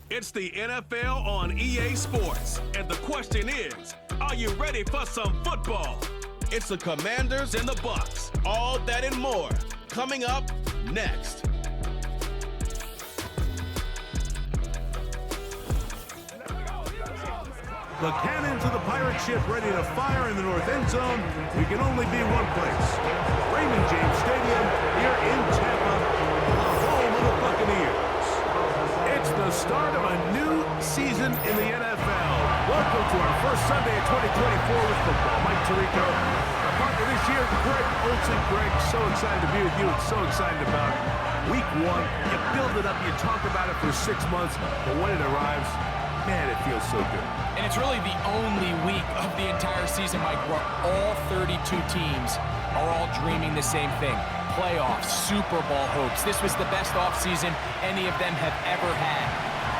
It's the NFL on EA Sports, and the question is, are you ready for some football? It's the Commanders and the Bucks, all that and more, coming up next. The cannons of the pirate ship ready to fire in the north end zone. We can only be one place. Raymond James Stadium here in Tampa, the home of the Buccaneers. It's the start of a new season in the NFL. Welcome to our first Sunday of 2024 with football. Mike Tirico, our partner this year, Greg Olsen. Greg, so excited to be with you and so excited about week one. You build it up, you talk about it for 6 months, but when it arrives, man, it feels so good. And it's really the only week of the entire season, Mike, where all 32 teams are all dreaming the same thing. Playoffs, Super Bowl hopes. This was the best offseason any of them have ever had.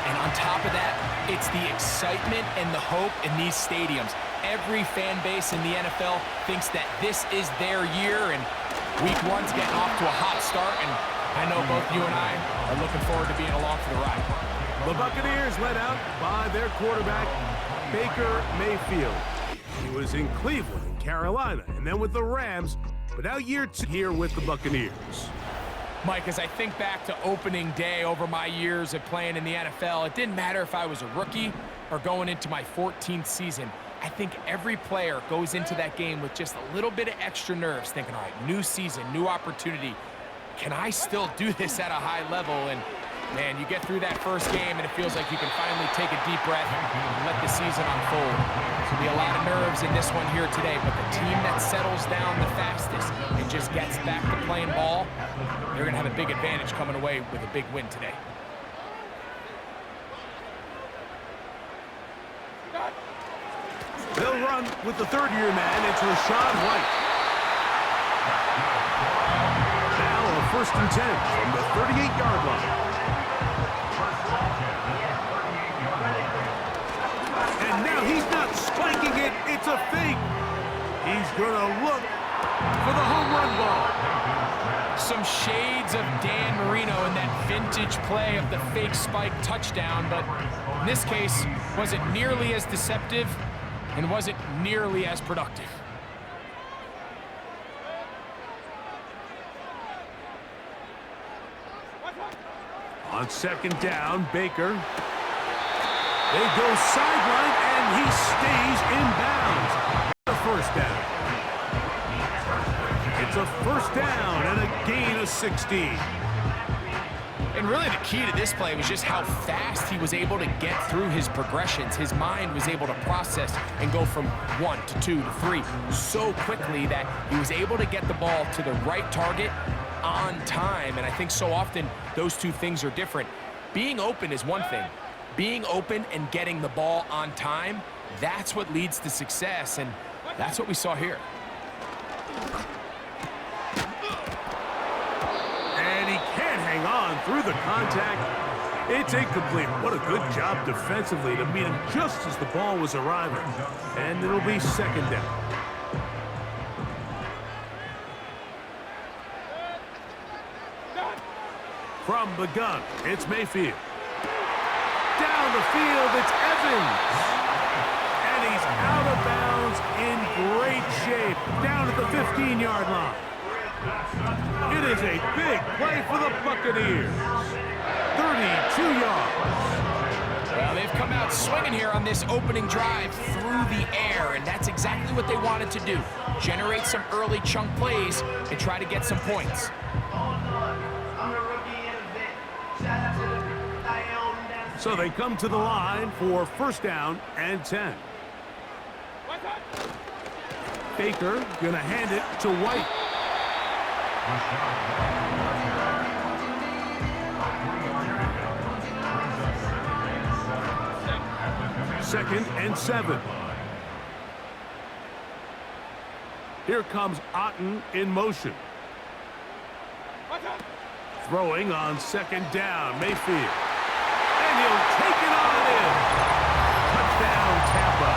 And on top of that, it's the excitement and the hope in these stadiums. Every fan base in the NFL thinks that this is their year, and week one's getting off to a hot start, and I know both you and I are looking forward to being along for the ride. The Buccaneers led out by their quarterback, Baker Mayfield. He was in Cleveland, Carolina, and then with the Rams, but now year 2 here with the Buccaneers. Mike, as I think back to opening day over my years of playing in the NFL, it didn't matter if I was a rookie or going into my 14th season. I think every player goes into that game with just a little bit of extra nerves, thinking, all right, new season, new opportunity. Can I still do this at a high level? And man, you get through that first game, and it feels like you can finally take a deep breath and let the season unfold. There's going to be a lot of nerves in this one here today, but the team that settles down the fastest and just gets back to playing ball, they're going to have a big advantage coming away with a big win today. They'll run with the third-year man. It's Rashad White. Now a 1st and 10 from the 38-yard line. And now he's not spiking it, it's a fake. He's gonna look for the home run ball. Some shades of Dan Marino in that vintage play of the fake spike touchdown, but in this case, wasn't nearly as deceptive and wasn't nearly as productive. On 2nd down, Baker. They go sideline, and he stays in bounds. The 1st down. It's a 1st down and a gain of 16. And really the key to this play was just how fast he was able to get through his progressions. His mind was able to process and go from 1 to 2 to 3 so quickly that he was able to get the ball to the right target on time. And I think so often those two things are different. Being open is one thing. Being open and getting the ball on time, that's what leads to success, and that's what we saw here. And he can't hang on through the contact. It's incomplete. What a good job defensively to meet him just as the ball was arriving. And it'll be 2nd down. From the gun, it's Mayfield. Down the field, it's Evans. And he's out of bounds in great shape, down at the 15-yard line. It is a big play for the Buccaneers. 32 yards. Well, they've come out swinging here on this opening drive through the air, and that's exactly what they wanted to do. Generate some early chunk plays and try to get some points. So they come to the line for 1st down and 10. Baker gonna hand it to White. Second and 7. Here comes Otten in motion. Throwing on 2nd down, Mayfield. And he'll take it on in. Touchdown, Tampa.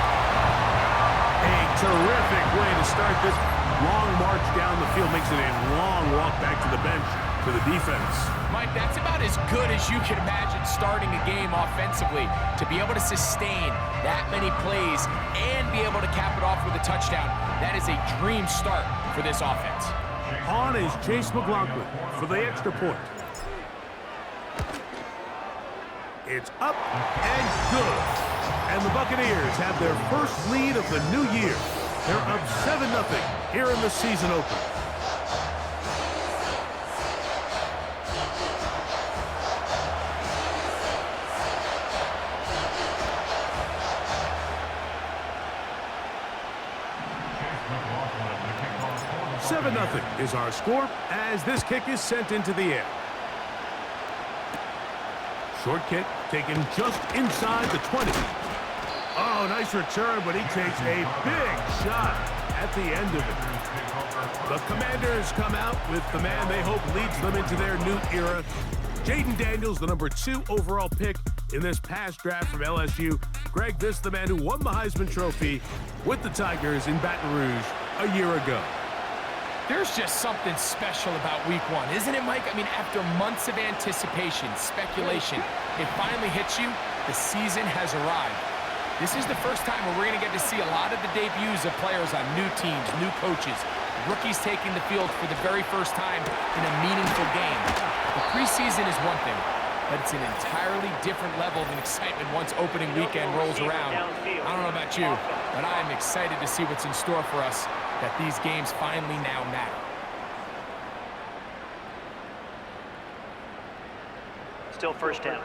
A terrific way to start this long march down the field. Makes it a long walk back to the bench to for the defense. Mike, that's about as good as you can imagine starting a game offensively. To be able to sustain that many plays and be able to cap it off with a touchdown, that is a dream start for this offense. On is Chase McLaughlin for the extra point. It's up and good. And the Buccaneers have their first lead of the new year. They're up 7-0 here in the season opener. Nothing is our score as this kick is sent into the air. Short kick taken just inside the 20. Oh, nice return, but he takes a big shot at the end of it. The Commanders come out with the man they hope leads them into their new era. Jaden Daniels, the #2 overall pick in this past draft from LSU. Greg, this is the man who won the Heisman Trophy with the Tigers in Baton Rouge a year ago. There's just something special about week one, isn't it, Mike? I mean, after months of anticipation, speculation, it finally hits you. The season has arrived. This is the first time where we're going to get to see a lot of the debuts of players on new teams, new coaches, rookies taking the field for the very first time in a meaningful game. The preseason is one thing, but it's an entirely different level of excitement once opening weekend rolls around. I don't know about you, but I am excited to see what's in store for us, that these games finally now matter. Still first down.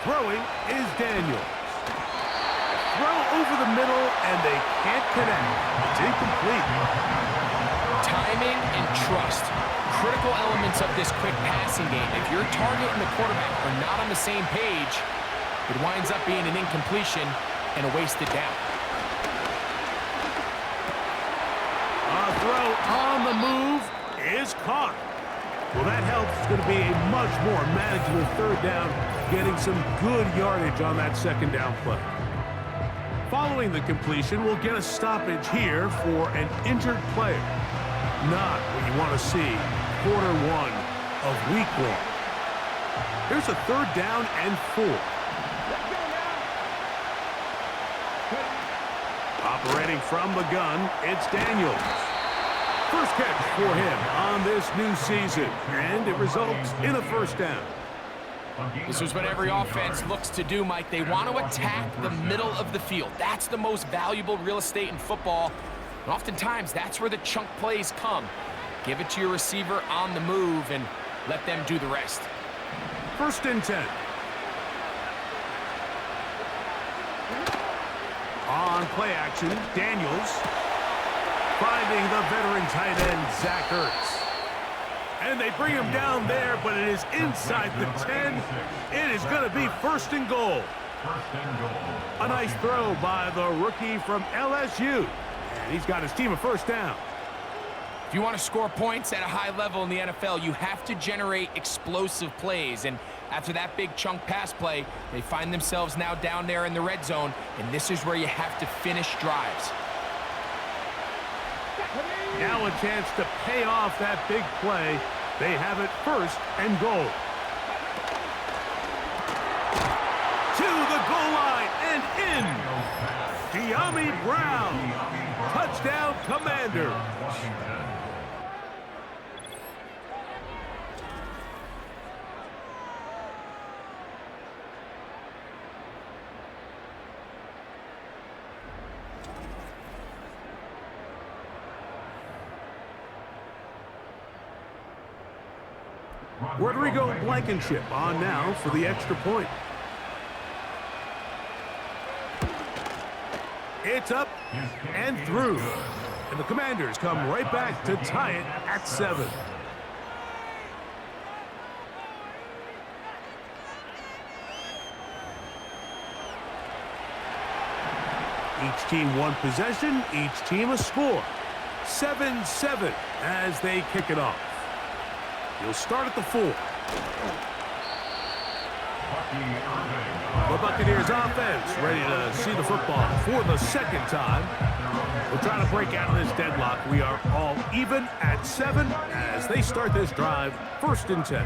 Throwing is Daniels. Throw over the middle, and they can't connect. It's incomplete. Timing and trust, critical elements of this quick passing game. If your target and the quarterback are not on the same page, it winds up being an incompletion and a wasted down. A throw on the move is caught. Well, that helps. It's going to be a much more manageable third down, getting some good yardage on that second down play. Following the completion, we'll get a stoppage here for an injured player. Not what you want to see quarter one of week one. Here's a third down and 4. Operating from the gun, it's Daniels. First catch for him on this new season, and it results in a first down. This is what every offense looks to do, Mike. They want to attack the middle of the field. That's the most valuable real estate in football. And oftentimes, that's where the chunk plays come. Give it to your receiver on the move and let them do the rest. First and 10. On play action, Daniels finding the veteran tight end, Zach Ertz. And they bring him down there, but it is inside the 10. It is going to be first and goal. A nice throw by the rookie from LSU. And he's got his team a first down. If you want to score points at a high level in the NFL, you have to generate explosive plays. And after that big chunk pass play, they find themselves now down there in the red zone. And this is where you have to finish drives. Now a chance to pay off that big play. They have it first and goal. To the goal line and in. De'Ami Brown. Touchdown, Commander. Rodrigo Blankenship on now for the extra point. It's up and through. And the Commanders come right back to tie it at 7. Each team one possession, each team a score. 7-7 as they kick it off. He'll start at the 4. The Buccaneers offense ready to see the football for the second time. We're trying to break out of this deadlock. We are all even at 7 as they start this drive, 1st and 10.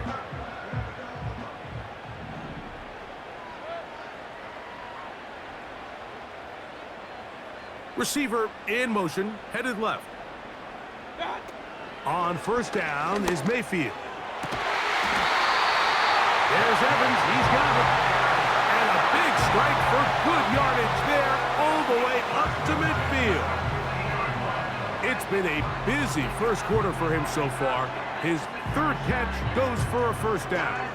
Receiver in motion, headed left. On 1st down is Mayfield. There's Evans, he's got it. And a big strike for good yardage there, all the way up to midfield. It's been a busy first quarter for him so far. His 3rd catch goes for a 1st down.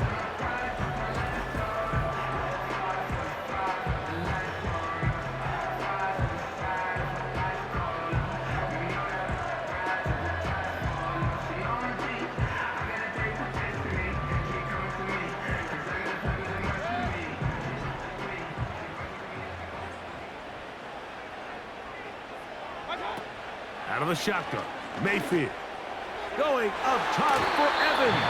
Out of the shotgun, Mayfield. Going up top for Evans.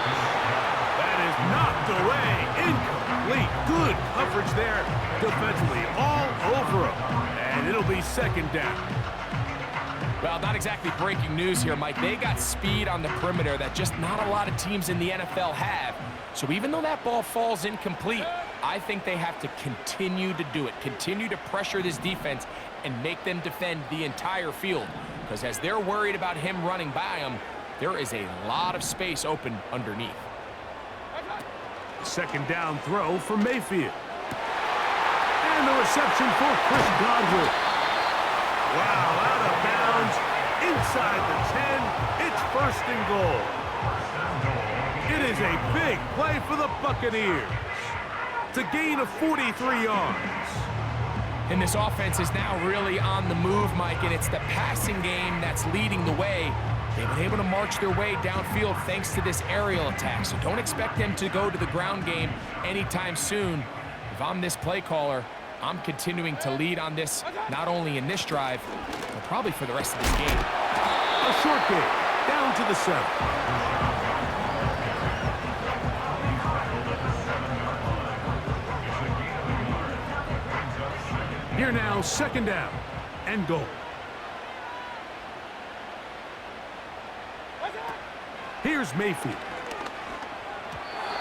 That is knocked away. Incomplete. Good coverage there defensively. All over him. And it'll be 2nd down. Well, not exactly breaking news here, Mike. They got speed on the perimeter that just not a lot of teams in the NFL have. So even though that ball falls incomplete, I think they have to continue to do it. Continue to pressure this defense and make them defend the entire field. Because as they're worried about him running by them, there is a lot of space open underneath. 2nd down throw for Mayfield. And the reception for Chris Godwin. Wow, out of bounds, inside the 10. It's 1st and goal. It is a big play for the Buccaneers. It's a gain of 43 yards. And this offense is now really on the move, Mike, and it's the passing game that's leading the way. They've been able to march their way downfield thanks to this aerial attack, so don't expect them to go to the ground game anytime soon. If I'm this play caller, I'm continuing to lead on this, not only in this drive, but probably for the rest of this game. A short game, down to the 7. Here now, 2nd down and goal. Here's Mayfield.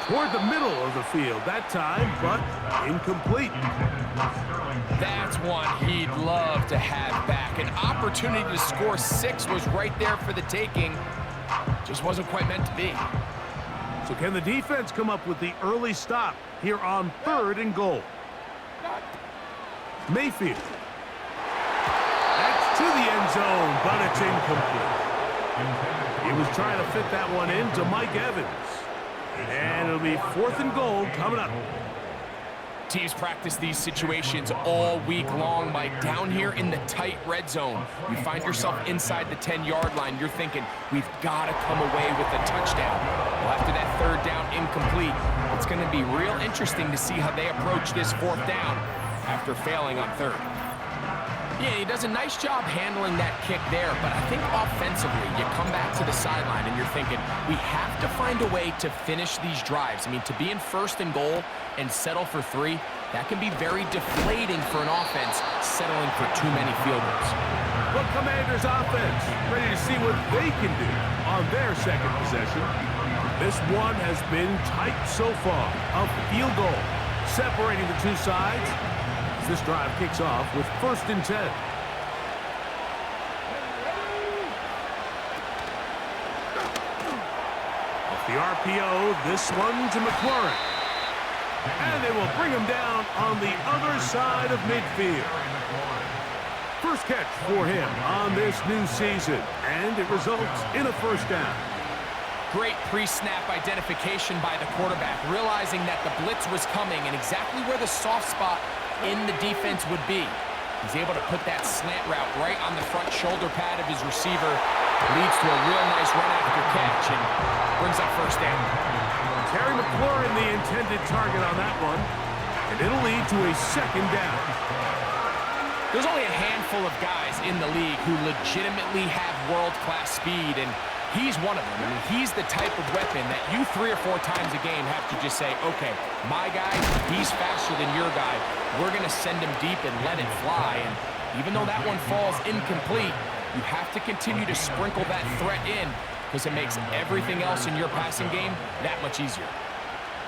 Toward the middle of the field that time, but incomplete. That's one he'd love to have back. An opportunity to score 6 was right there for the taking. Just wasn't quite meant to be. So can the defense come up with the early stop here on 3rd and goal? Mayfield. That's to the end zone, but it's incomplete. He was trying to fit that one into Mike Evans. And it'll be 4th and goal coming up. Teams practice these situations all week long, Mike. Down here in the tight red zone, you find yourself inside the 10-yard line. You're thinking, we've got to come away with a touchdown. Well, after that 3rd down incomplete, it's going to be real interesting to see how they approach this 4th down after failing on 3rd. Yeah, he does a nice job handling that kick there, but I think offensively, you come back to the sideline and you're thinking, we have to find a way to finish these drives. I mean, to be in 1st and goal and settle for 3, that can be very deflating for an offense settling for too many field goals. But Commanders offense ready to see what they can do on their 2nd possession. This one has been tight so far. A field goal separating the two sides. This drive kicks off with 1st and 10. Off the RPO, this one to McLaurin. And they will bring him down on the other side of midfield. First catch for him on this new season, and it results in a 1st down. Great pre-snap identification by the quarterback, realizing that the blitz was coming and exactly where the soft spot in the defense would be. He's able to put that slant route right on the front shoulder pad of his receiver. Leads to a real nice run after catch and brings up 1st down. Terry McLaurin, the intended target on that one, and it'll lead to a 2nd down. There's only a handful of guys in the league who legitimately have world-class speed, and He's one of them. I mean, he's the type of weapon that you 3 or 4 times a game have to just say, okay, my guy, he's faster than your guy. We're going to send him deep and let it fly. And even though that one falls incomplete, you have to continue to sprinkle that threat in because it makes everything else in your passing game that much easier.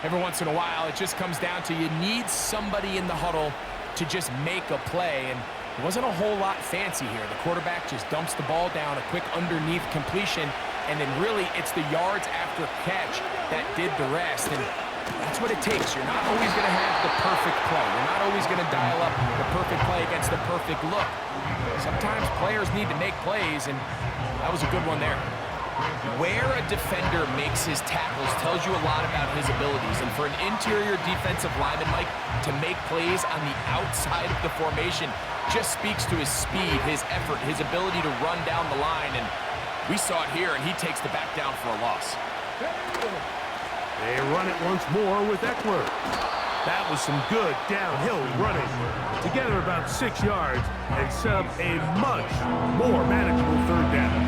Every once in a while, it just comes down to you need somebody in the huddle to just make a play. And it wasn't a whole lot fancy here. The quarterback just dumps the ball down, a quick underneath completion, and then really it's the yards after catch that did the rest. And that's what it takes. You're not always going to have the perfect play. You're not always going to dial up the perfect play against the perfect look. Sometimes players need to make plays, and that was a good one there. Where a defender makes his tackles tells you a lot about his abilities. And for an interior defensive lineman, Mike, to make plays on the outside of the formation just speaks to his speed, his effort, his ability to run down the line. And we saw it here, and he takes the back down for a loss. They run it once more with Eckler. That was some good downhill running. Together about 6 yards and set up a much more manageable third down.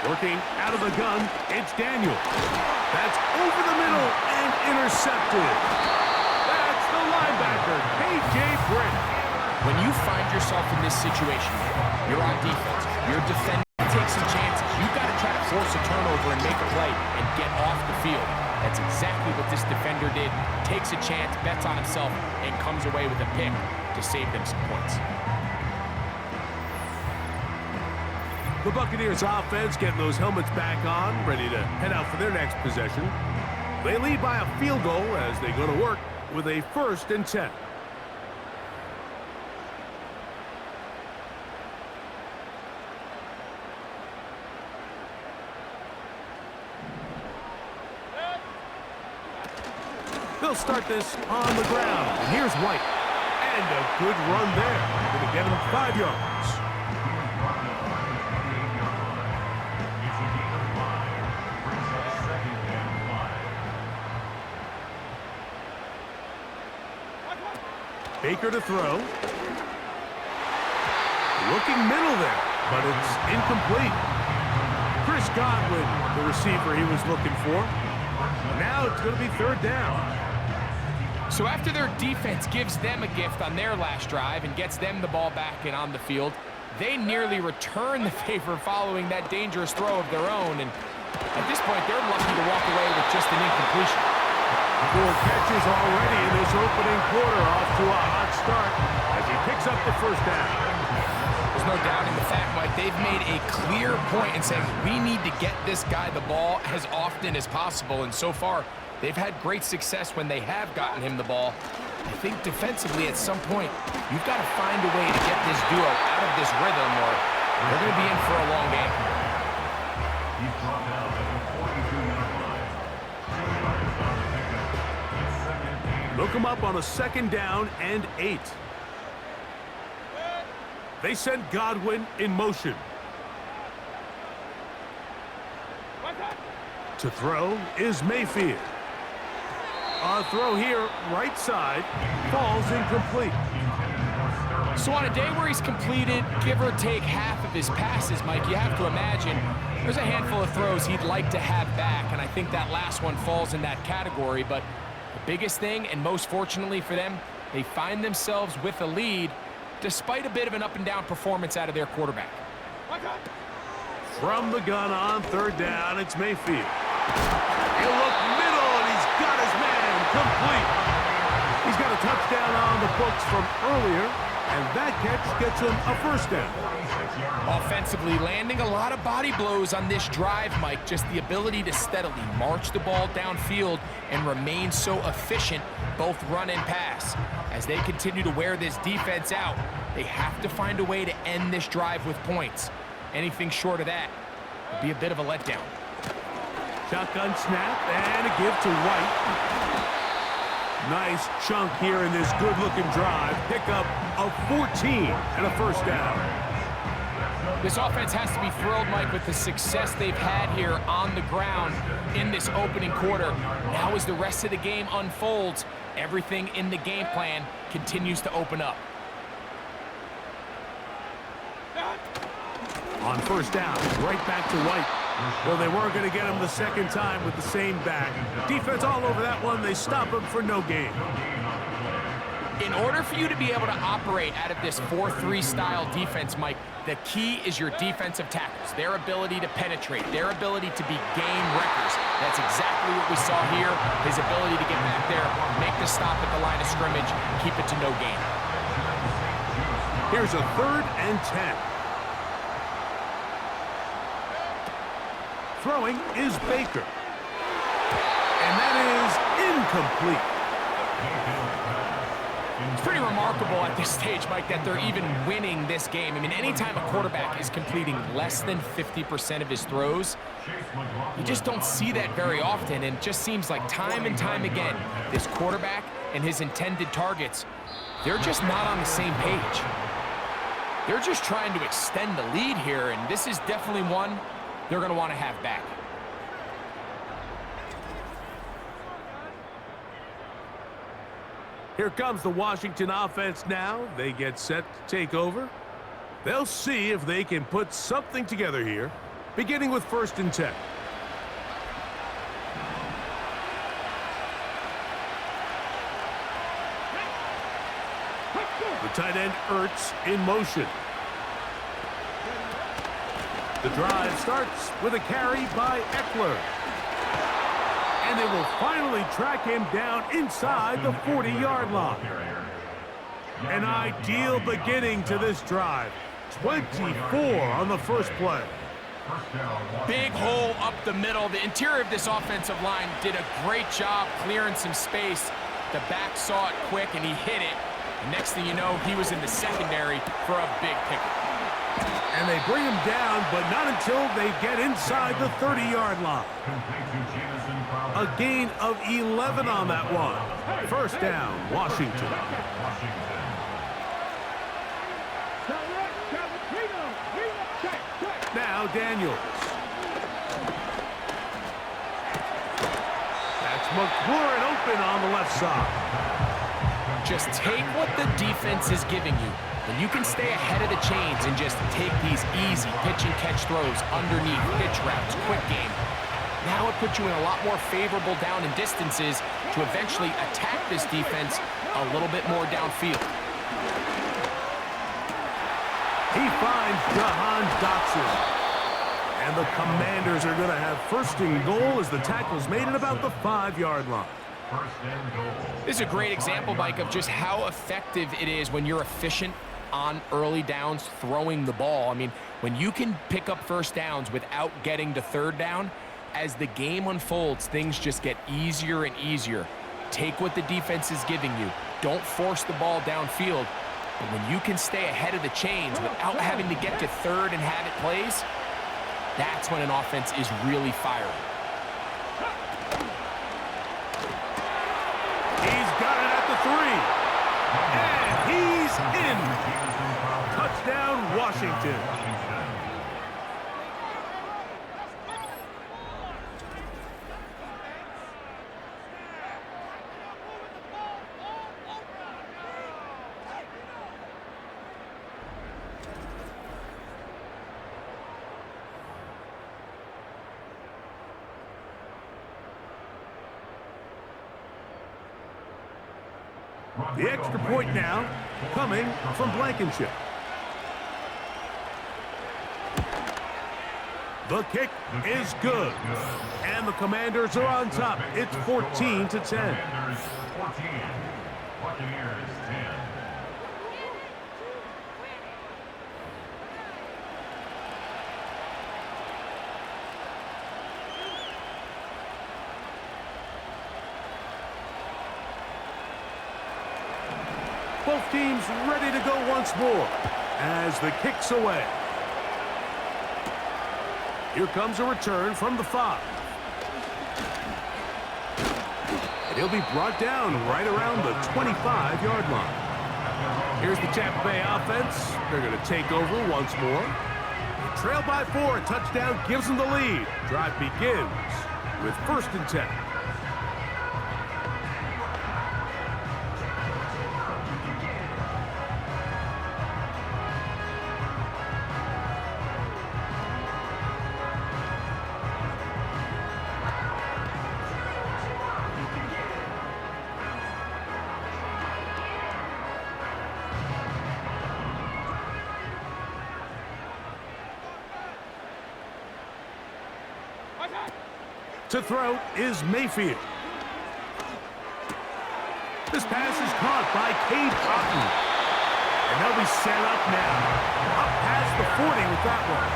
Working out of the gun, it's Daniel. That's over the middle and intercepted. That's the linebacker, KJ Britt. When you find yourself in this situation, you're on defense, you're defending, take some chances. You've got to try to force a turnover and make a play and get off the field. That's exactly what this defender did. Takes a chance, bets on himself, and comes away with a pick to save them some points. The Buccaneers offense getting those helmets back on, ready to head out for their next possession. They lead by a field goal as they go to work with a 1st and 10. They'll start this on the ground. And here's White. And a good run there. Going to get him 5 yards. Baker to throw. Looking middle there, but it's incomplete. Chris Godwin, the receiver he was looking for. Now it's going to be 3rd down. So after their defense gives them a gift on their last drive and gets them the ball back and on the field, they nearly return the favor following that dangerous throw of their own. And at this point, they're lucky to walk away with just an incompletion. 4 catches already in this opening quarter, off to a hot start as he picks up the 1st down. There's no doubt in the fact, Mike, they've made a clear point in saying we need to get this guy the ball as often as possible. And so far, they've had great success when they have gotten him the ball. I think defensively at some point, you've got to find a way to get this duo out of this rhythm or they're going to be in for a long game. Look him up on a 2nd down and 8. They send Godwin in motion. To throw is Mayfield. A throw here, right side, falls incomplete. So on a day where he's completed, give or take half of his passes, Mike, you have to imagine there's a handful of throws he'd like to have back, and I think that last one falls in that category. But the biggest thing, and most fortunately for them, they find themselves with a lead despite a bit of an up-and-down performance out of their quarterback. From the gun on 3rd down, it's Mayfield. He'll look middle, and he's got his man complete. He's got a touchdown on the books from earlier, and that catch gets him a 1st down. Offensively, landing a lot of body blows on this drive, Mike. Just the ability to steadily march the ball downfield and remain so efficient, both run and pass. As they continue to wear this defense out, they have to find a way to end this drive with points. Anything short of that would be a bit of a letdown. Shotgun snap and a give to White. Nice chunk here in this good-looking drive. Pick up of 14 and a 1st down. This offense has to be thrilled, Mike, with the success they've had here on the ground in this opening quarter. Now as the rest of the game unfolds, Everything in the game plan continues to open up. On first down, right back to White. Well, they weren't going to get him the second time with the same back. Defense all over that one. They stop him for no gain. In order for you to be able to operate out of this 4-3 style defense, Mike, the key is your defensive tackles, their ability to penetrate, their ability to be game wreckers. That's exactly what we saw here, his ability to get back there, make the stop at the line of scrimmage, keep it to no gain. Here's a 3rd and 10. Throwing is Baker. And that is incomplete. It's pretty remarkable at this stage, Mike, that they're even winning this game. I mean, anytime a quarterback is completing less than 50% of his throws, you just don't see that very often. And it just seems like time and time again, this quarterback and his intended targets, they're just not on the same page. They're just trying to extend the lead here, and this is definitely one they're going to want to have back. Here comes the Washington offense now. They get set to take over. They'll see if they can put something together here, beginning with 1st and 10. The tight end Ertz in motion. The drive starts with a carry by Eckler. And they will finally track him down inside the 40-yard line. An ideal beginning to this drive. 24 on the first play. Big hole up the middle. The interior of this offensive line did a great job clearing some space. The back saw it quick, and he hit it. And next thing you know, he was in the secondary for a big pickup. And they bring him down, but not until they get inside the 30-yard line. A gain of 11 on that one. First down, Washington. Now Daniels. That's McLaurin open on the left side. Just take what the defense is giving you. When you can stay ahead of the chains and just take these easy pitch and catch throws underneath, pitch routes, quick game, now it puts you in a lot more favorable down and distances to eventually attack this defense a little bit more downfield. He finds Jahan Dotson. And the Commanders are going to have 1st and goal as the tackle's made at about the 5-yard line. This is a great example, Mike, of just how effective it is when you're efficient on early downs throwing the ball. I mean, when you can pick up 1st downs without getting to 3rd down, as the game unfolds, things just get easier and easier. Take what the defense is giving you. Don't force the ball downfield. But when you can stay ahead of the chains without having to get to 3rd and have it plays, that's when an offense is really firing. He's got it at the 3. And he's in. Touchdown, Washington. The extra point now coming from Blankenship. The kick is good. And the Commanders are on top. It's 14-10. Commanders 14, Buccaneers 10. Both teams ready to go once more as the kick's away. Here comes a return from the 5. And he'll be brought down right around the 25-yard line. Here's the Tampa Bay offense. They're going to take over once more. Trail by 4. A touchdown gives them the lead. Drive begins with 1st and 10. To throw is Mayfield. This pass is caught by Cade Otton. And they'll be set up now. Up past the 40 with that one.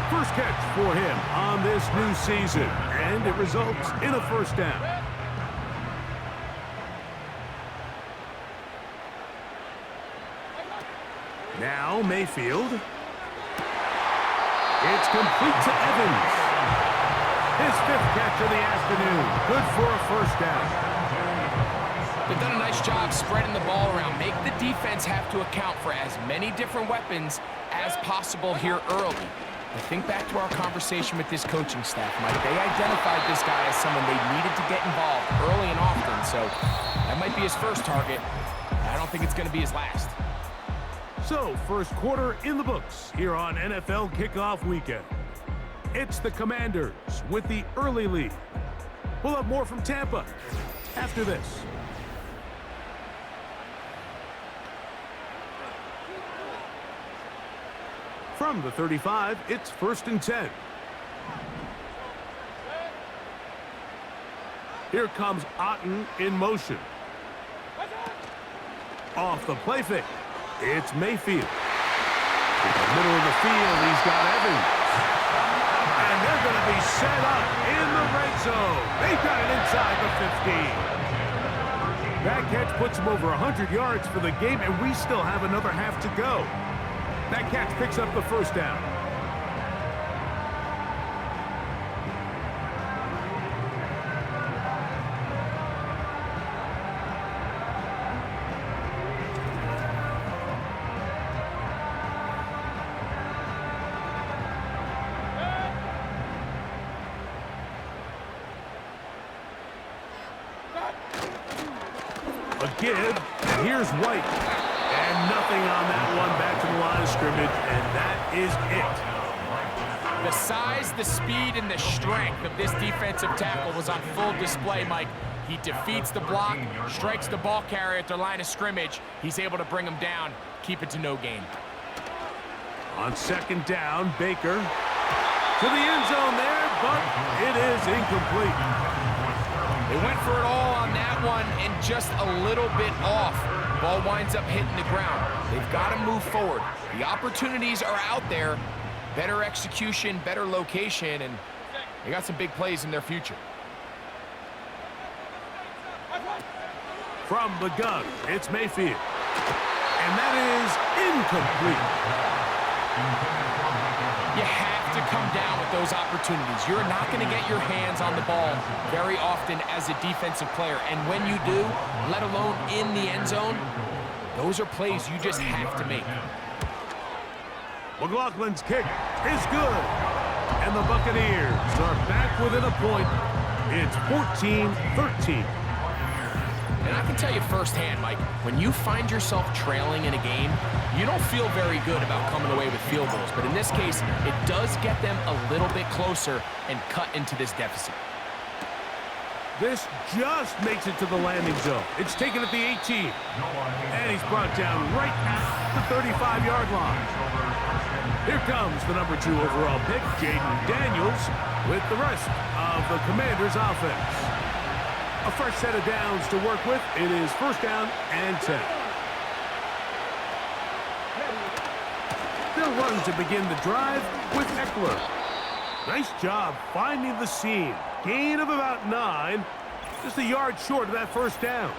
First catch for him on this new season. And it results in a first down. Now Mayfield. It's complete to Evans. His 5th catch of the afternoon. Good for a first down. They've done a nice job spreading the ball around. Make the defense have to account for as many different weapons as possible here early. But think back to our conversation with this coaching staff, Mike. They identified this guy as someone they needed to get involved early and often, so that might be his first target. I don't think it's going to be his last. So, first quarter in the books here on NFL Kickoff Weekend. It's the Commanders with the early lead. We'll have more from Tampa after this. From the 35, it's 1st and 10. Here comes Otton in motion. Off the play fake, it's Mayfield. In the middle of the field, he's got Evans. And they're going to be set up in the red zone. They've got it inside the 15. That catch puts him over 100 yards for the game, and we still have another half to go. That catch picks up the first down. A give, and here's White. And nothing on that one, back to the line of scrimmage, and that is it. The size, the speed, and the strength of this defensive tackle was on full display, Mike. He defeats the block, strikes the ball carrier at their line of scrimmage. He's able to bring him down, keep it to no gain. On 2nd down, Baker to the end zone there, but it is incomplete. They went for it all on that one and just a little bit off. Ball winds up hitting the ground. They've got to move forward. The opportunities are out there. Better execution, better location, and they got some big plays in their future. From the gun, it's Mayfield. And that is incomplete. You have to come down with those opportunities. You're not going to get your hands on the ball very often as a defensive player. And when you do, let alone in the end zone, those are plays you just have to make. McLaughlin's kick is good. And the Buccaneers are back within a point. It's 14-13. And I can tell you firsthand, Mike, when you find yourself trailing in a game, you don't feel very good about coming away with field goals. But in this case, it does get them a little bit closer and cut into this deficit. This just makes it to the landing zone. It's taken at the 18. And he's brought down right at the 35-yard line. Here comes the number 2 overall pick, Jaden Daniels, with the rest of the Commanders' offense. A fresh set of downs to work with. It is 1st down and 10. They'll run to begin the drive with Eckler. Nice job finding the seam. Gain of about 9. Just a yard short of that 1st down.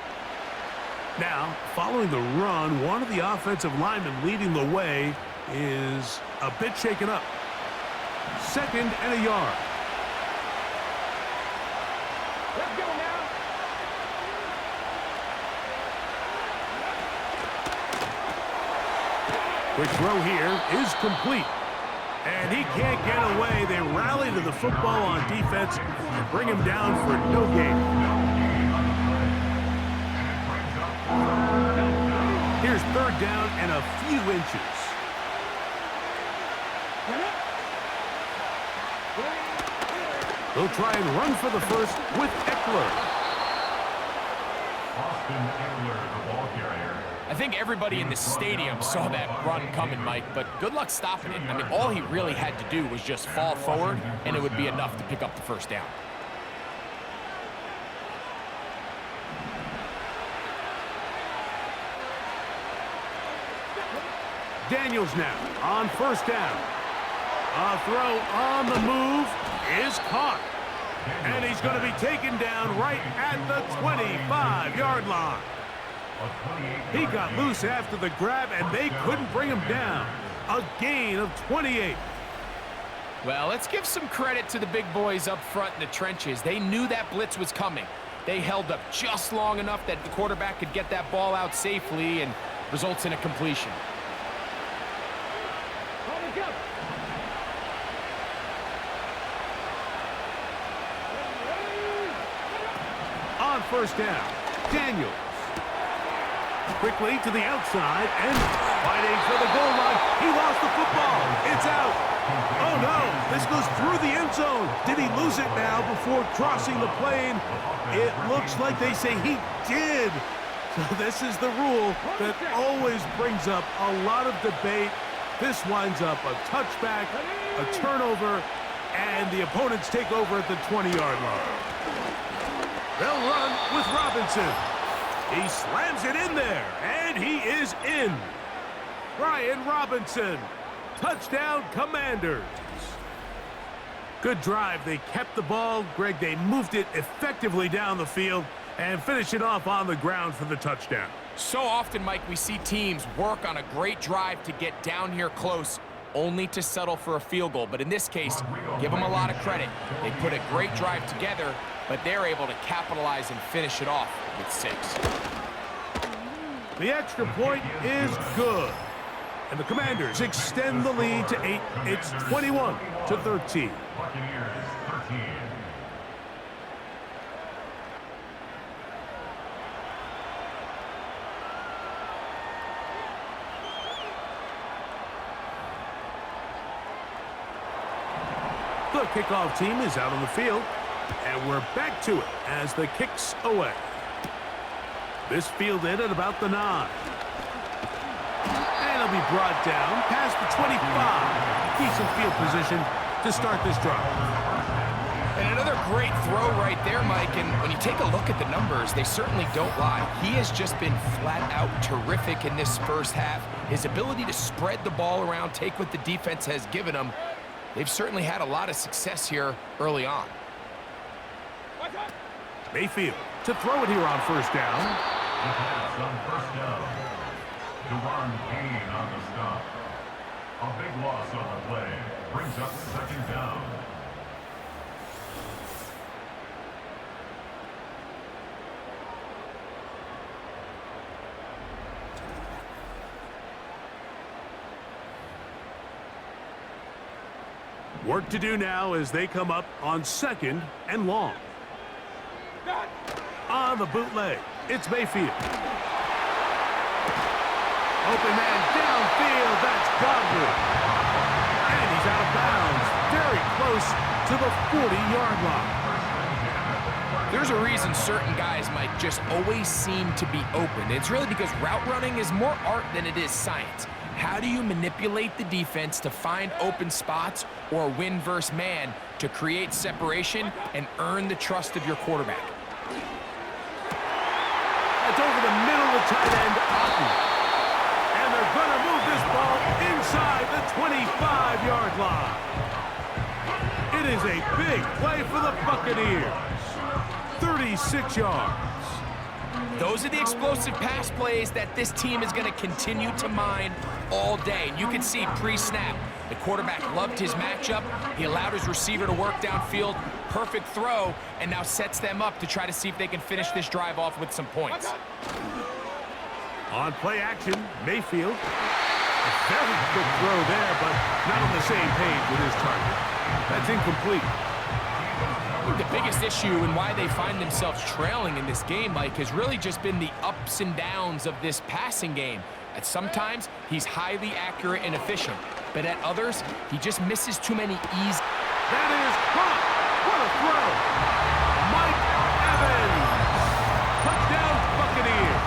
Now, following the run, one of the offensive linemen leading the way is a bit shaken up. 2nd and a yard. Let's go now. Quick throw here is complete. And he can't get away. They rally to the football on defense and bring him down for no gain. Here's 3rd down and a few inches. They'll try and run for the first with Eckler. Austin Eckler, the ball carrier. I think everybody in the stadium saw that run coming, Mike, but good luck stopping it. I mean, all he really had to do was just fall forward, and it would be enough to pick up the first down. Daniels now on first down. A throw on the move is caught. And he's going to be taken down right at the 25-yard line. He got loose after the grab, and they couldn't bring him down. A gain of 28. Well, let's give some credit to the big boys up front in the trenches. They knew that blitz was coming. They held up just long enough that the quarterback could get that ball out safely and results in a completion. On first down, Daniels. Quickly to the outside and fighting for the goal line. He lost the football. It's out. Oh, no. This goes through the end zone. Did he lose it now before crossing the plane? It looks like they say he did. So this is the rule that always brings up a lot of debate. This winds up a touchback, a turnover, and the opponents take over at the 20-yard line. They'll run with Robinson. He slams it in there, and he is in. Brian Robinson. Touchdown, Commanders. Good drive. They kept the ball. Greg, they moved it effectively down the field and finish it off on the ground for the touchdown. So often, Mike, we see teams work on a great drive to get down here close, only to settle for a field goal. But in this case, give them a lot of credit. They put a great drive together, but they're able to capitalize and finish it off with 6. The extra point is good. And the Commanders extend the lead to 8. It's 21-13. Buccaneers 13. The kickoff team is out on the field, and we're back to it as the kick's away. This fielded at about the 9. And it'll be brought down past the 25. Decent field position to start this drive. And another great throw right there, Mike. And when you take a look at the numbers, they certainly don't lie. He has just been flat out terrific in this first half. His ability to spread the ball around, take what the defense has given him. They've certainly had a lot of success here early on. Mayfield to throw it here on first down. The pass on first down. Dewan Payne on the stop. A big loss on the play. Brings up second down. Work to do now as they come up on 2nd and long. On the bootleg, it's Mayfield. Open man downfield, that's Godwin. And he's out of bounds, very close to the 40-yard line. There's a reason certain guys might just always seem to be open. It's really because route running is more art than it is science. How do you manipulate the defense to find open spots or win versus man to create separation and earn the trust of your quarterback? It's over the middle of the tight end, Otten. And they're going to move this ball inside the 25-yard line. It is a big play for the Buccaneers. 36 yards. Those are the explosive pass plays that this team is going to continue to mine all day. And you can see pre-snap, the quarterback loved his matchup. He allowed his receiver to work downfield. Perfect throw, and now sets them up to try to see if they can finish this drive off with some points. On play action, Mayfield. A very quick throw there, but not on the same page with his target. That's incomplete. The biggest issue and why they find themselves trailing in this game, Mike, has really just been the ups and downs of this passing game. At sometimes, he's highly accurate and efficient, but at others, he just misses too many easy. That is caught. What a throw. Mike Evans. Touchdown, Buccaneers.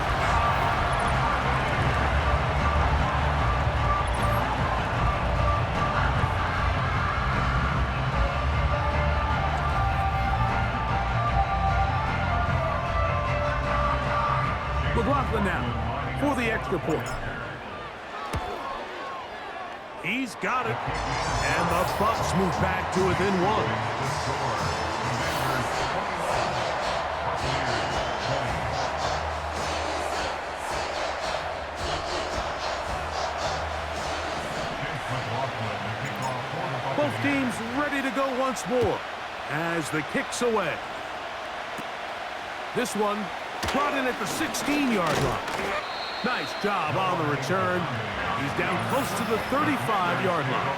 Conklin now for the extra point. He's got it. And the Bucks move back to within one. Both teams ready to go once more as the kick's away. This one brought in at the 16-yard line. Nice job on the return. He's down close to the 35-yard line.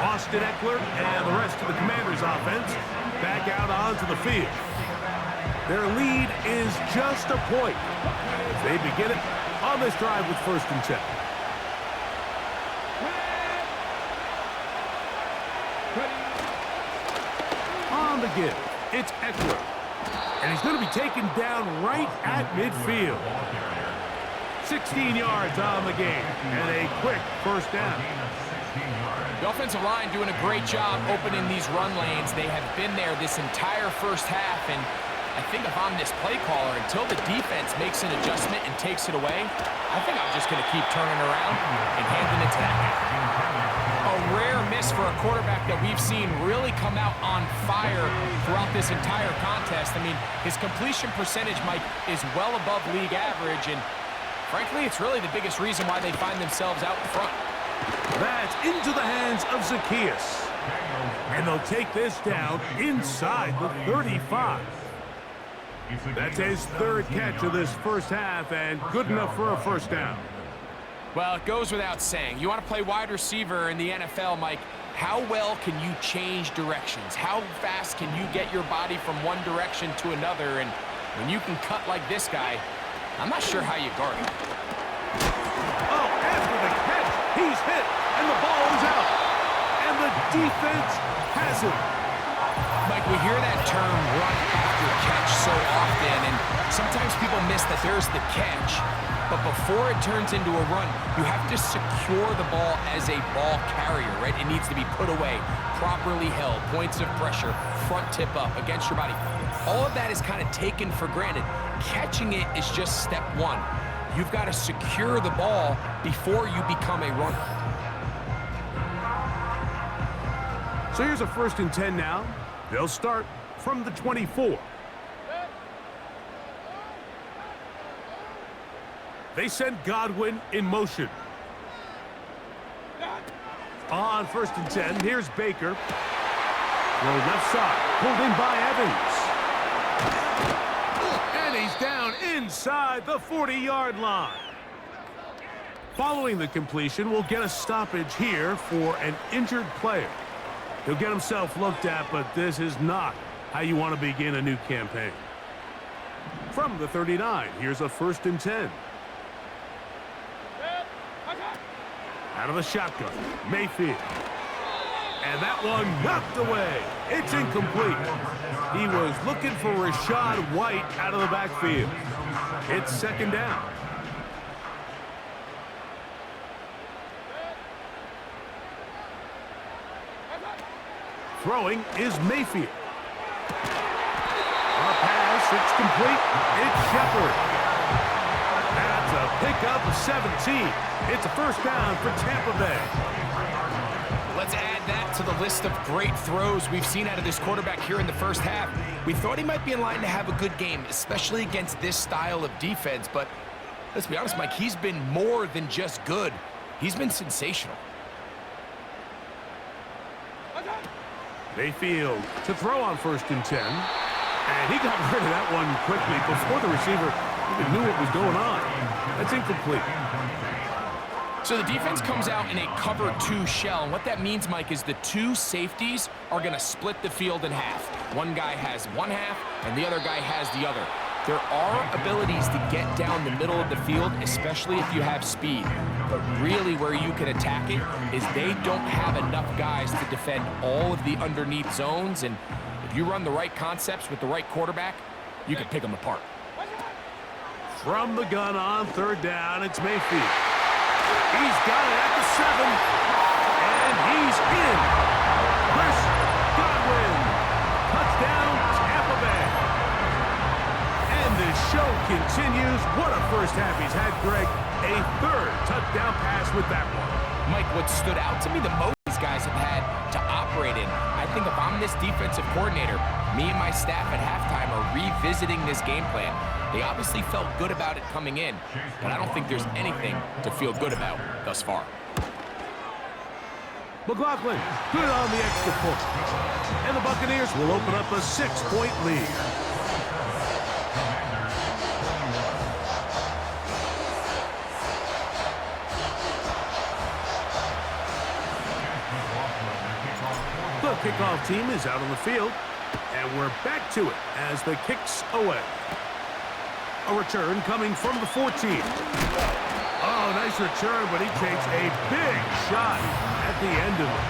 Austin Eckler and the rest of the Commanders' offense back out onto the field. Their lead is just a point as they begin it on this drive with 1st and 10. On the give, it's Eckler. And he's going to be taken down right at midfield. 16 yards on the game and a quick 1st down. The offensive line doing a great job opening these run lanes. They have been there this entire 1st half, and I think if I'm this play caller, until the defense makes an adjustment and takes it away, I think I'm just going to keep turning around and handing it to that guy. A rare miss for a quarterback that we've seen really come out on fire throughout this entire contest. I mean, his completion percentage, Mike, is well above league average, and frankly, it's really the biggest reason why they find themselves out in front. That's into the hands of Zacchaeus. And they'll take this down inside the 35. That's his 3rd catch of this 1st half and good enough for a 1st down. Well, it goes without saying. You want to play wide receiver in the NFL, Mike, how well can you change directions? How fast can you get your body from one direction to another? And when you can cut like this guy, I'm not sure how you guard him. Oh, after the catch, he's hit, and the ball is out. And the defense has it. Mike, we hear that term run after catch so often, and sometimes people miss that there's the catch. But before it turns into a run, you have to secure the ball as a ball carrier, right? It needs to be put away, properly held, points of pressure, front tip up against your body. All of that is kind of taken for granted. Catching it is just step one. You've got to secure the ball before you become a runner. So here's a 1st and 10 now. They'll start from the 24. They send Godwin in motion. On 1st and 10, here's Baker. Throw left side, pulled in by Evans. And he's down inside the 40-yard line. Following the completion, we'll get a stoppage here for an injured player. He'll get himself looked at, but this is not how you want to begin a new campaign. From the 39, here's a 1st and 10. Out of the shotgun, Mayfield. And that one knocked away. It's incomplete. He was looking for Rashad White out of the backfield. It's 2nd down. Throwing is Mayfield. A pass, it's complete. It's Shepard. That's a pickup of 17. It's a 1st down for Tampa Bay. Let's add that to the list of great throws we've seen out of this quarterback here in the 1st half. We thought he might be in line to have a good game, especially against this style of defense. But let's be honest, Mike, he's been more than just good. He's been sensational. Mayfield to throw on 1st and 10. And he got rid of that one quickly before the receiver even knew what was going on. That's incomplete. So the defense comes out in a cover 2 shell. And what that means, Mike, is the 2 safeties are going to split the field in half. One guy has one half, and the other guy has the other. There are abilities to get down the middle of the field, especially if you have speed. But really where you can attack it is they don't have enough guys to defend all of the underneath zones. And if you run the right concepts with the right quarterback, you can pick them apart. From the gun on 3rd down, it's Mayfield. He's got it at the 7. And he's in. Chris Godwin. Touchdown, Tampa Bay. And this show continues What a first half he's had, Greg. A third touchdown pass with that one. Mike, what stood out to me the most these guys have had to operate in. I think if I'm this defensive coordinator, me and my staff at halftime are revisiting this game plan. They obviously felt good about it coming in, but I don't think there's anything to feel good about thus far. McLaughlin, good on the extra point. And the Buccaneers will open up a 6-point lead. The kickoff team is out on the field, and we're back to it as the kick's away. A return coming from the 14. Oh, nice return, but he takes a big shot at the end of it.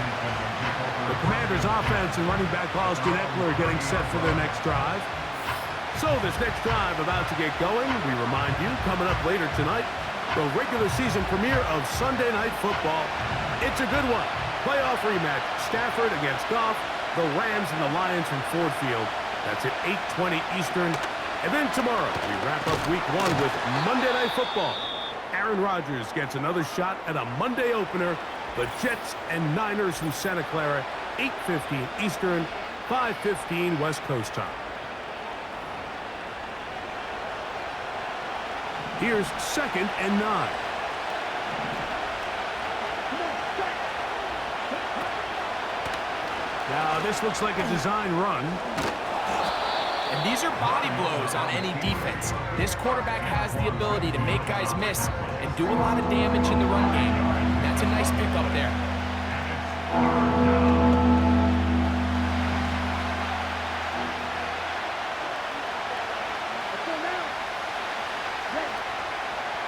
The Commanders' offense and running back Austin Eckler getting set for their next drive. So this next drive about to get going. We remind you, coming up later tonight, the regular season premiere of Sunday Night Football. It's a good one. Playoff rematch, Stafford against Goff, the Rams and the Lions from Ford Field. That's at 8:20 Eastern. And then tomorrow, we wrap up week 1 with Monday Night Football. Aaron Rodgers gets another shot at a Monday opener. The Jets and Niners from Santa Clara, 8:15 Eastern, 5:15 West Coast time. Here's 2nd and 9. Now, this looks like a design run. And these are body blows on any defense. This quarterback has the ability to make guys miss and do a lot of damage in the run game. That's a nice pickup there.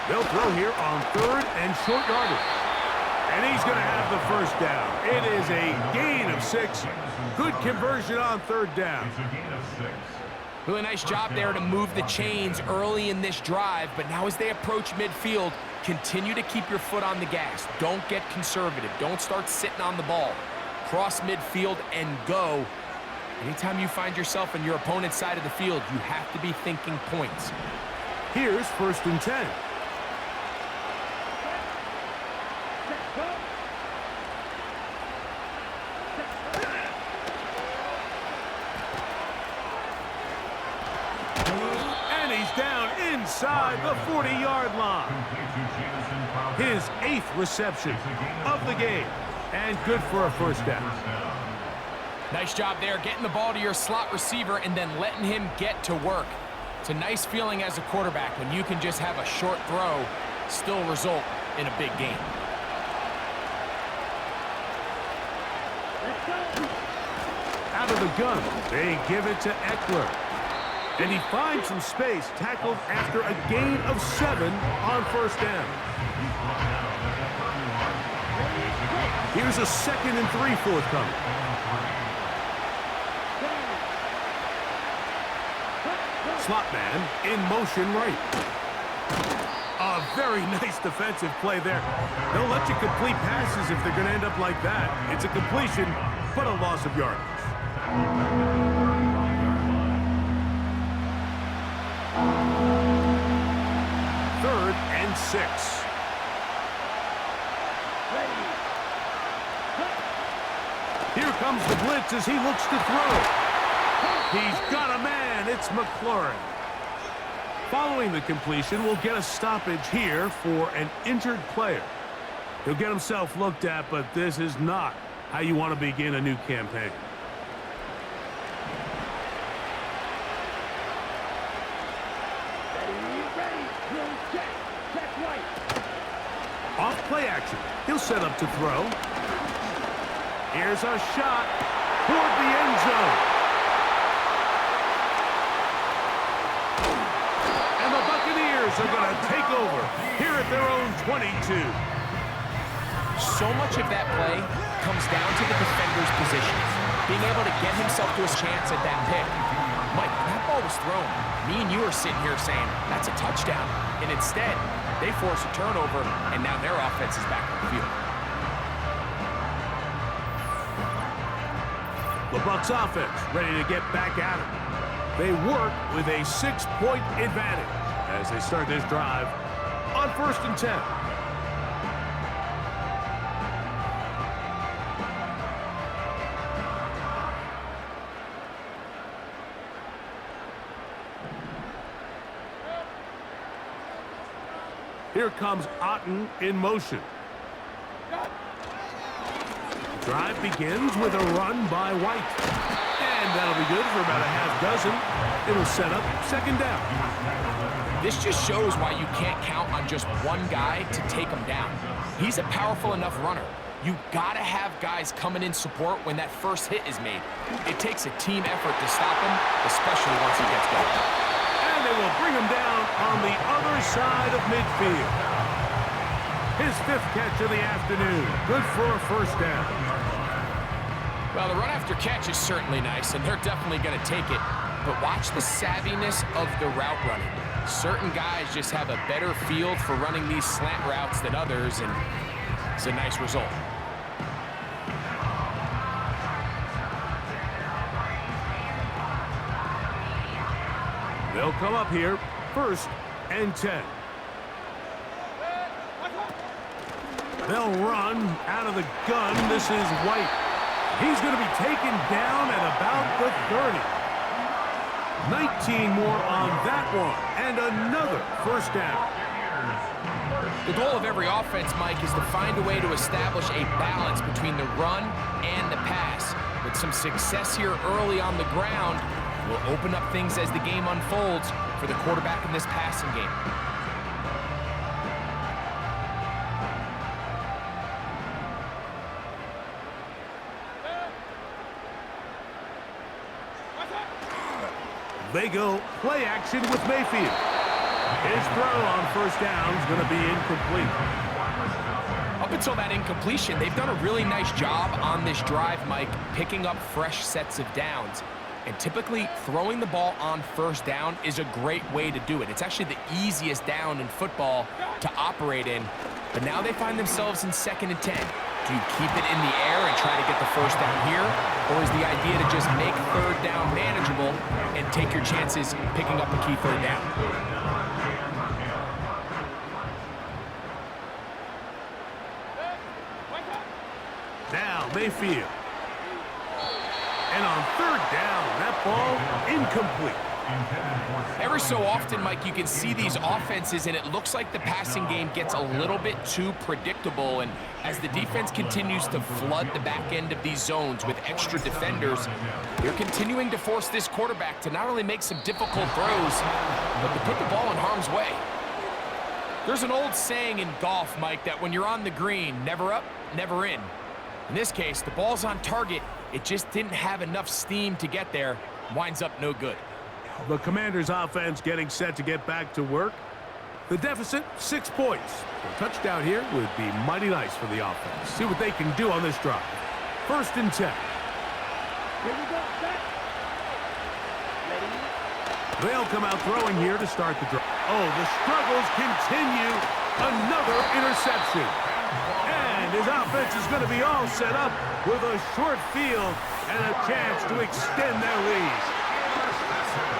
They'll throw here on 3rd and short yardage. And he's going to have the first down. It is a gain of 6. Good conversion on 3rd down. It's a gain of 6. Really nice job there to move the chains early in this drive, but now as they approach midfield, continue to keep your foot on the gas. Don't get conservative. Don't start sitting on the ball. Cross midfield and go. Anytime you find yourself on your opponent's side of the field, you have to be thinking points. Here's 1st and 10. Inside the 40-yard line. His 8th reception of the game. And good for a first down. Nice job there, getting the ball to your slot receiver and then letting him get to work. It's a nice feeling as a quarterback when you can just have a short throw, still result in a big game. Out of the gun, they give it to Eckler. And he finds some space, tackled after a gain of 7 on 1st down. Here's a 2nd and 3 forthcoming. Slot man in motion right. A very nice defensive play there. They'll let you complete passes if they're going to end up like that. It's a completion, but a loss of yardage. 3rd and 6. Here comes the blitz as he looks to throw. He's got a man. It's McLaurin. Following the completion, we'll get a stoppage here for an injured player. He'll get himself looked at, but this is not how you want to begin a new campaign. Off play action. He'll set up to throw. Here's a shot toward the end zone. And the Buccaneers are going to take over here at their own 22. So much of that play comes down to the defender's position. Being able to get himself to a chance at that pick. Mike, that ball was thrown. Me and you are sitting here saying, that's a touchdown. And instead, they force a turnover, and now their offense is back on the field. The Bucs offense ready to get back at it. They work with a 6-point advantage as they start this drive on 1st and 10. Here comes Otten in motion. Drive begins with a run by White. And that'll be good for about a half dozen. It'll set up 2nd down. This just shows why you can't count on just one guy to take him down. He's a powerful enough runner. You gotta have guys coming in support when that first hit is made. It takes a team effort to stop him, especially once he gets going. And they will bring him down on the other side of midfield. His 5th catch of the afternoon. Good for a 1st down. Well, the run after catch is certainly nice, and they're definitely going to take it. But watch the savviness of the route running. Certain guys just have a better feel for running these slant routes than others, and it's a nice result. They'll come up here, 1st and 10. They'll run out of the gun. This is White. He's going to be taken down at about the 30. 19 more on that one, and another 1st down. The goal of every offense, Mike, is to find a way to establish a balance between the run and the pass. With some success here early on the ground, will open up things as the game unfolds for the quarterback in this passing game. They go play action with Mayfield. His throw on 1st down is going to be incomplete. Up until that incompletion, they've done a really nice job on this drive, Mike, picking up fresh sets of downs. And typically, throwing the ball on 1st down is a great way to do it. It's actually the easiest down in football to operate in. But now they find themselves in 2nd and 10. Do you keep it in the air and try to get the 1st down here? Or is the idea to just make 3rd down manageable and take your chances picking up a key 3rd down? Now Mayfield. And on 3rd down, that ball incomplete. Every so often, Mike, you can see these offenses, and it looks like the passing game gets a little bit too predictable. And as the defense continues to flood the back end of these zones with extra defenders, they're continuing to force this quarterback to not only make some difficult throws, but to put the ball in harm's way. There's an old saying in golf, Mike, that when you're on the green, never up, never in. In this case, the ball's on target. It just didn't have enough steam to get there. Winds up no good. The Commanders' offense getting set to get back to work. The deficit, 6 points. A touchdown here would be mighty nice for the offense. See what they can do on this drive. 1st and 10. They'll come out throwing here to start the drive. Oh, the struggles continue. Another interception. And his offense is going to be all set up with a short field and a chance to extend their lead.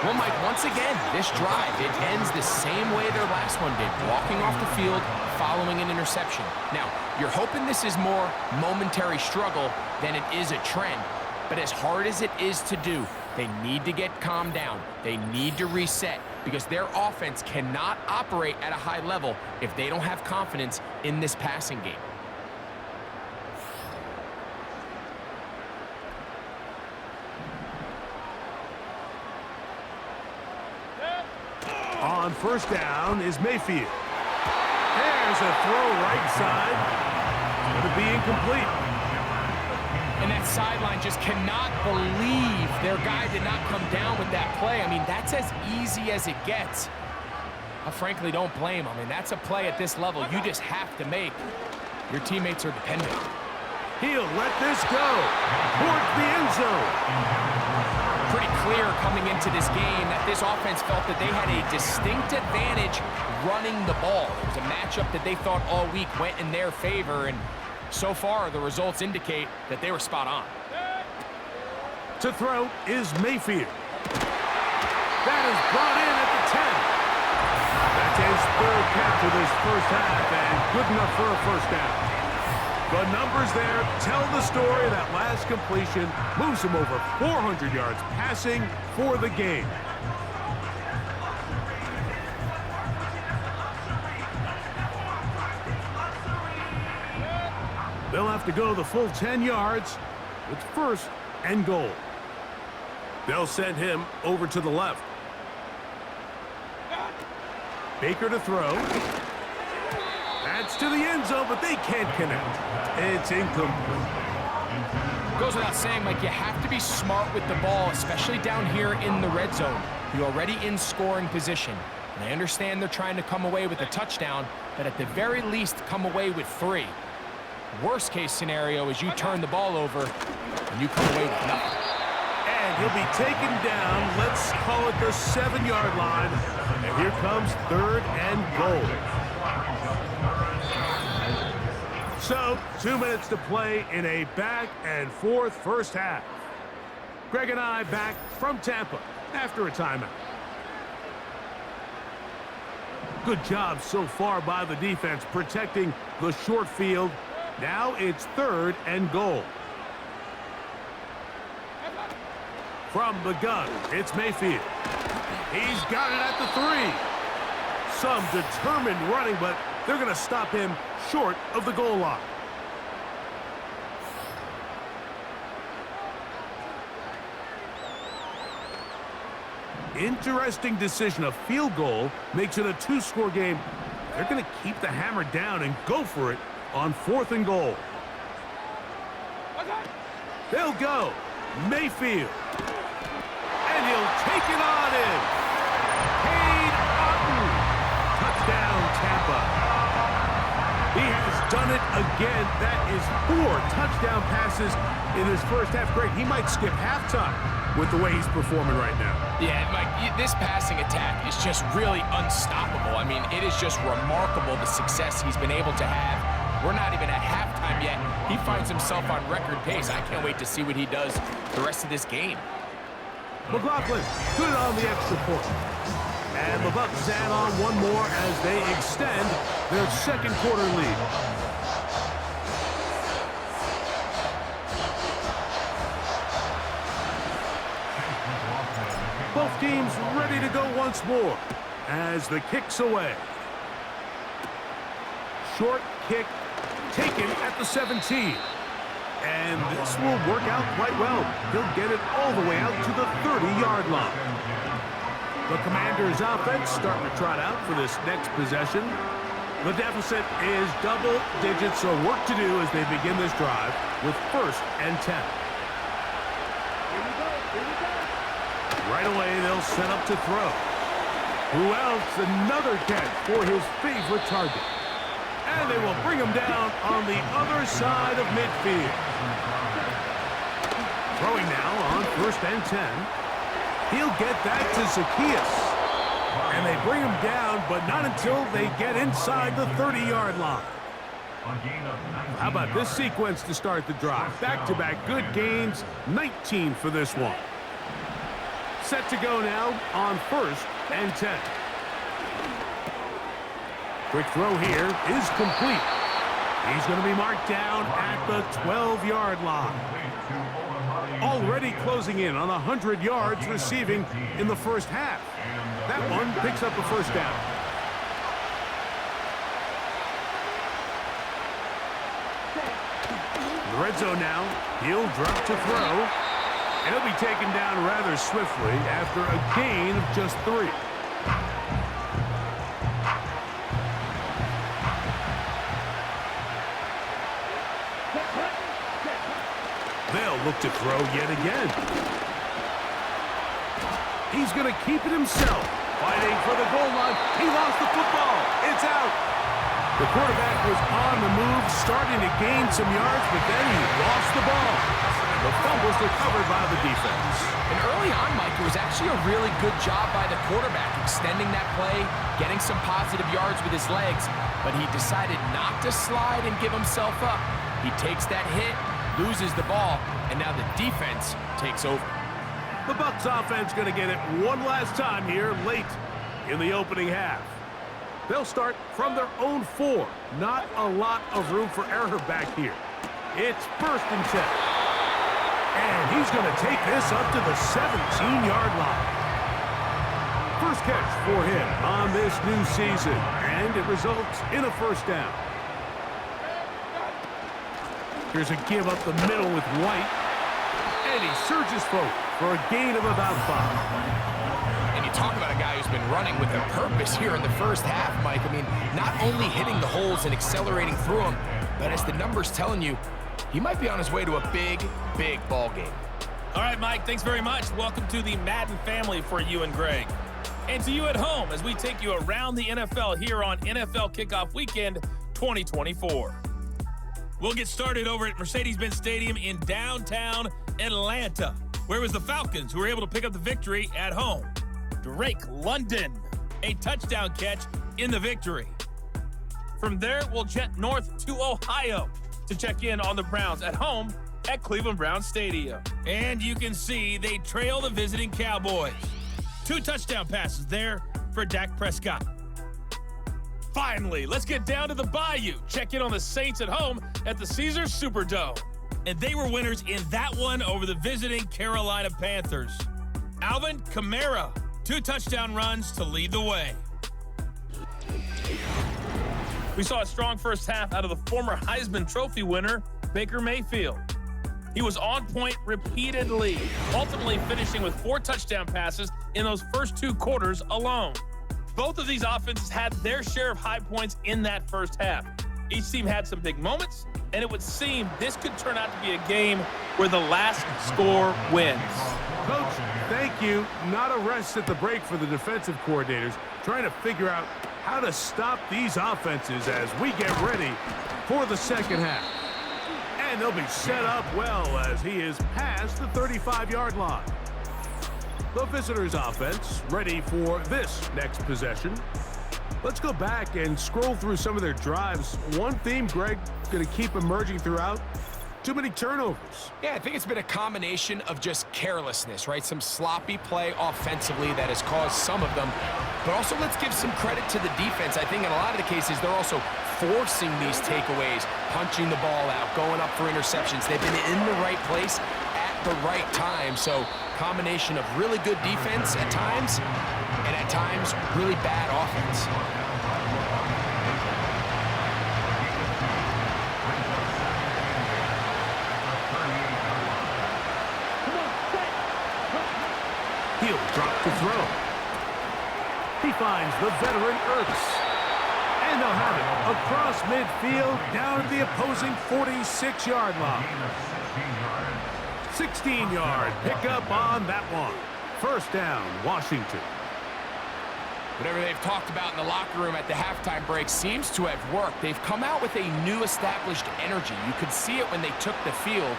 Well, Mike, once again, this drive, it ends the same way their last one did, walking off the field following an interception. Now, you're hoping this is more momentary struggle than it is a trend, but as hard as it is to do, they need to get calmed down. They need to reset because their offense cannot operate at a high level if they don't have confidence in this passing game. On 1st down is Mayfield. There's a throw right side. Going to be incomplete. And that sideline just cannot believe their guy did not come down with that play. I mean, that's as easy as it gets. I frankly don't blame him. I mean, that's a play at this level you just have to make. Your teammates are dependent. He'll let this go towards the end zone. Pretty clear coming into this game that this offense felt that they had a distinct advantage running the ball. It was a matchup that they thought all week went in their favor, and so far the results indicate that they were spot on. To throw is Mayfield. That is brought in at the 10. third catch of this first half, and good enough for a first down. The numbers there tell the story. That last completion moves him over 400 yards passing for the game. They'll have to go the full 10 yards. It's first and goal. They'll send him over to the left. Baker to throw. That's to the end zone, but they can't connect. It's incomplete. Goes without saying, Mike, you have to be smart with the ball, especially down here in the red zone. You're already in scoring position. And I understand they're trying to come away with a touchdown, but at the very least, come away with 3. Worst case scenario is you turn the ball over and you come away with nothing. And he'll be taken down, let's call it the 7-yard line. And here comes third and goal. So, 2 minutes to play in a back and forth first half. Greg and I back from Tampa after a timeout. Good job so far by the defense protecting the short field. Now it's third and goal. From the gun, it's Mayfield. He's got it at the 3. Some determined running, but they're going to stop him short of the goal line. Interesting decision. A field goal makes it a 2-score game. They're going to keep the hammer down and go for it on 4th and goal. They'll go. Mayfield. And he'll take it on in. Cade Otton. Touchdown, Tampa. He has done it again. That is 4 touchdown passes in his first half. Great. He might skip halftime with the way he's performing right now. Yeah, Mike, this passing attack is just really unstoppable. I mean, it is just remarkable the success he's been able to have. We're not even at halftime yet. He finds himself on record pace. I can't wait to see what he does the rest of this game. McLaughlin, good on the extra point. And the Bucs add on one more as they extend their second quarter lead. Both teams ready to go once more as the kick's away. Short kick taken at the 17. And this will work out quite well. He'll get it all the way out to the 30-yard line. The Commanders' offense starting to trot out for this next possession. The deficit is double digits, so work to do as they begin this drive with 1st and 10. Right away, they'll set up to throw. Who else? Another catch for his favorite target. And they will bring him down on the other side of midfield. Throwing now on 1st and 10. He'll get that to Zacchaeus. And they bring him down, but not until they get inside the 30-yard line. How about this sequence to start the drive? Back-to-back good gains, 19 for this one. Set to go now on 1st and 10. Quick throw here is complete. He's going to be marked down at the 12-yard line. Already closing in on 100 yards receiving in the first half. That one picks up a first down. In the red zone now. He'll drop to throw. And he'll be taken down rather swiftly after a gain of just 3. They'll look to throw yet again. He's going to keep it himself. Fighting for the goal line. He lost the football. It's out. The quarterback was on the move, starting to gain some yards, but then he lost the ball. The fumble's recovered by the defense. And early on, Mike, it was actually a really good job by the quarterback, extending that play, getting some positive yards with his legs, but he decided not to slide and give himself up. He takes that hit, loses the ball, and now the defense takes over. The Bucs offense going to get it one last time here late in the opening half. They'll start from their own 4. Not a lot of room for error back here. It's 1st and 10. And he's going to take this up to the 17-yard line. First catch for him on this new season, and it results in a 1st down. Here's a give up the middle with White, and he surges forward for a gain of about 5. And you talk about a guy who's been running with a purpose here in the first half, Mike. I mean, not only hitting the holes and accelerating through them, but as the numbers telling you, he might be on his way to a big, big ball game. All right, Mike, thanks very much. Welcome to the Madden family for you and Greg. And to you at home as we take you around the NFL here on NFL Kickoff Weekend 2024. We'll get started over at Mercedes-Benz Stadium in downtown Atlanta, where it was the Falcons who were able to pick up the victory at home. Drake London, a touchdown catch in the victory. From there, we'll jet north to Ohio to check in on the Browns at home at Cleveland Browns Stadium. And you can see they trail the visiting Cowboys. 2 touchdown passes there for Dak Prescott. Finally, let's get down to the Bayou. Check in on the Saints at home at the Caesars Superdome. And they were winners in that one over the visiting Carolina Panthers. Alvin Kamara, 2 touchdown runs to lead the way. We saw a strong first half out of the former Heisman Trophy winner, Baker Mayfield. He was on point repeatedly, ultimately finishing with 4 touchdown passes in those first 2 quarters alone. Both of these offenses had their share of high points in that first half. Each team had some big moments, and it would seem this could turn out to be a game where the last score wins. Coach, thank you. Not a rest at the break for the defensive coordinators, trying to figure out how to stop these offenses as we get ready for the second half. And they'll be set up well as he is past the 35-yard line. The visitors' offense ready for this next possession. Let's go back and scroll through some of their drives. One theme, Greg, going to keep emerging throughout. Too many turnovers. Yeah, I think it's been a combination of just carelessness, right? Some sloppy play offensively that has caused some of them. But also, let's give some credit to the defense. I think in a lot of the cases, they're also forcing these takeaways, punching the ball out, going up for interceptions. They've been in the right place at the right time. So, combination of really good defense at times, and at times, really bad offense. He'll drop to throw. He finds the veteran Ertz. And they'll have it across midfield down at the opposing 46-yard line. 16-yard pickup on that one. First down, Washington. Whatever they've talked about in the locker room at the halftime break seems to have worked. They've come out with a new established energy. You could see it when they took the field.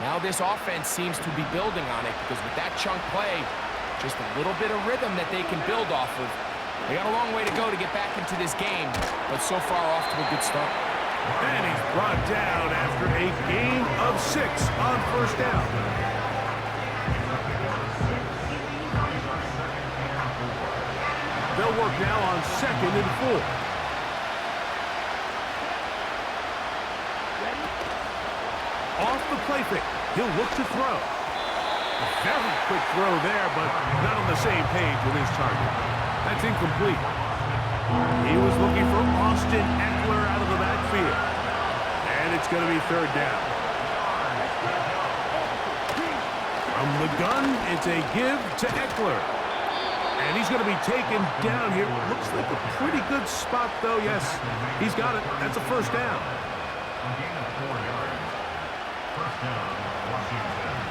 Now this offense seems to be building on it because with that chunk play, just a little bit of rhythm that they can build off of. They got a long way to go to get back into this game, but so far off to a good start. And he's brought down after a gain of 6 on first down. They'll work now on 2nd and 4. Off the play fake, he'll look to throw. A very quick throw there, but not on the same page with his target. That's incomplete. He was looking for Austin Eckler out of the backfield. And it's going to be 3rd down. From the gun, it's a give to Eckler. And he's going to be taken down here. Looks like a pretty good spot, though. Yes, he's got it. That's a first down. A gain of 4 yards. First down, Washington.